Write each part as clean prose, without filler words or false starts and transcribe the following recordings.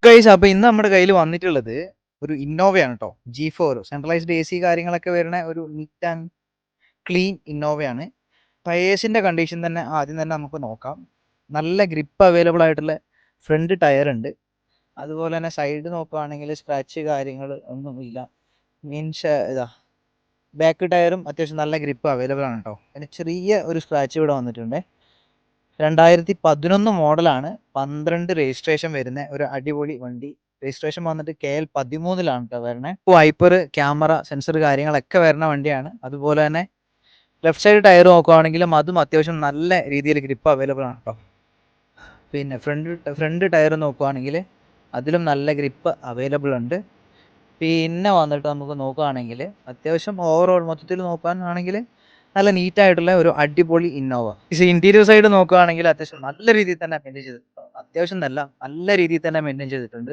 Guys, അപ്പോൾ ഇന്ന് നമ്മുടെ കയ്യിൽ വന്നിട്ടുള്ളത് ഒരു ഇന്നോവയാണ് കേട്ടോ. G4 സെൻട്രലൈസ്ഡ് AC കാര്യങ്ങളൊക്കെ വരുന്ന ഒരു നീറ്റ് ആൻഡ് ക്ലീൻ ഇന്നോവയാണ്. ടയേഴ്സിൻ്റെ കണ്ടീഷൻ തന്നെ ആദ്യം തന്നെ നമുക്ക് നോക്കാം. നല്ല ഗ്രിപ്പ് അവൈലബിൾ ആയിട്ടുള്ള ഫ്രണ്ട് ടയർ ഉണ്ട്. അതുപോലെ തന്നെ സൈഡ് നോക്കുകയാണെങ്കിൽ സ്ക്രാച്ച് കാര്യങ്ങൾ ഒന്നുമില്ല. മീൻസ് ബാക്ക് ടയറും അത്യാവശ്യം നല്ല ഗ്രിപ്പ് അവൈലബിൾ ആണ് കേട്ടോ. പിന്നെ ചെറിയ ഒരു സ്ക്രാച്ച് ഇവിടെ വന്നിട്ടുണ്ട്. 2011 മോഡലാണ്, 12 രജിസ്ട്രേഷൻ വരുന്ന ഒരു അടിപൊളി വണ്ടി. രജിസ്ട്രേഷൻ വന്നിട്ട് KL 13 കേട്ടോ വരണേ. വൈപ്പർ, ക്യാമറ, സെൻസർ കാര്യങ്ങളൊക്കെ വരുന്ന വണ്ടിയാണ്. അതുപോലെ തന്നെ ലെഫ്റ്റ് സൈഡ് ടയർ നോക്കുകയാണെങ്കിലും അതും അത്യാവശ്യം നല്ല രീതിയിൽ ഗ്രിപ്പ് അവൈലബിൾ ആണ് കേട്ടോ. പിന്നെ ഫ്രണ്ട് ടയർ നോക്കുകയാണെങ്കിൽ അതിലും നല്ല ഗ്രിപ്പ് അവൈലബിൾ ഉണ്ട്. പിന്നെ വന്നിട്ട് നമുക്ക് നോക്കുകയാണെങ്കിൽ അത്യാവശ്യം ഓവറോൾ മൊത്തത്തിൽ നോക്കുകയാണെങ്കിൽ നല്ല നീറ്റായിട്ടുള്ള ഒരു അടിപൊളി ഇന്നോവ. ഇന്റീരിയർ സൈഡ് നോക്കുകയാണെങ്കിൽ അത്യാവശ്യം നല്ല രീതിയിൽ തന്നെ മെയിൻറ്റെയിൻ ചെയ്തിട്ടുണ്ട്. അത്യാവശ്യം നല്ല രീതിയിൽ തന്നെ മെയിൻറ്റെയിൻ ചെയ്തിട്ടുണ്ട്.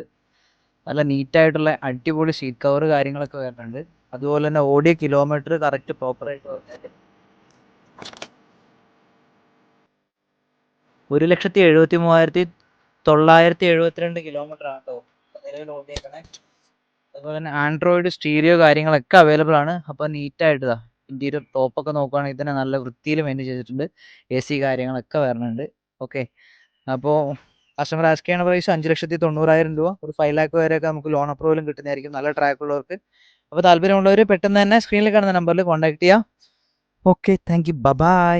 നല്ല നീറ്റായിട്ടുള്ള അടിപൊളി സീറ്റ് കവർ കാര്യങ്ങളൊക്കെ വരുന്നുണ്ട്. അതുപോലെ തന്നെ ഓടിയ കിലോമീറ്റർ കറക്റ്റ് പ്രോപ്പറായിട്ട് 1,73,972 കിലോമീറ്റർ ആണ് കേട്ടോ നിലവിൽ ഓടിയേക്കണേ. അതുപോലെ തന്നെ ആൻഡ്രോയിഡ് സ്റ്റീരിയോ കാര്യങ്ങളൊക്കെ അവൈലബിൾ ആണ്. അപ്പോൾ നീറ്റായിട്ട് ഇന്റീരിയർ ടോപ്പൊക്കെ നോക്കുകയാണെങ്കിൽ തന്നെ നല്ല വൃത്തിയിൽ മെയിൻറ്റെയിൻ ചെയ്തിട്ടുണ്ട്. AC കാര്യങ്ങളൊക്കെ വരുന്നുണ്ട്. ഓക്കെ, അപ്പോൾ കസ്റ്റമർ ആസ്ക് ചെയ്യുന്ന പ്രൈസ് 5,90,000 രൂപ. ഒരു 5 lakh വരെയൊക്കെ നമുക്ക് ലോൺ അപ്രൂവലും കിട്ടുന്നതായിരിക്കും നല്ല ട്രാക്ക് ഉള്ളവർക്ക്. അപ്പോൾ താല്പര്യമുള്ളവർ പെട്ടെന്ന് തന്നെ സ്ക്രീനിൽ കാണുന്ന നമ്പറിൽ കോൺടാക്ട് ചെയ്യാം. Okay, thank you, by.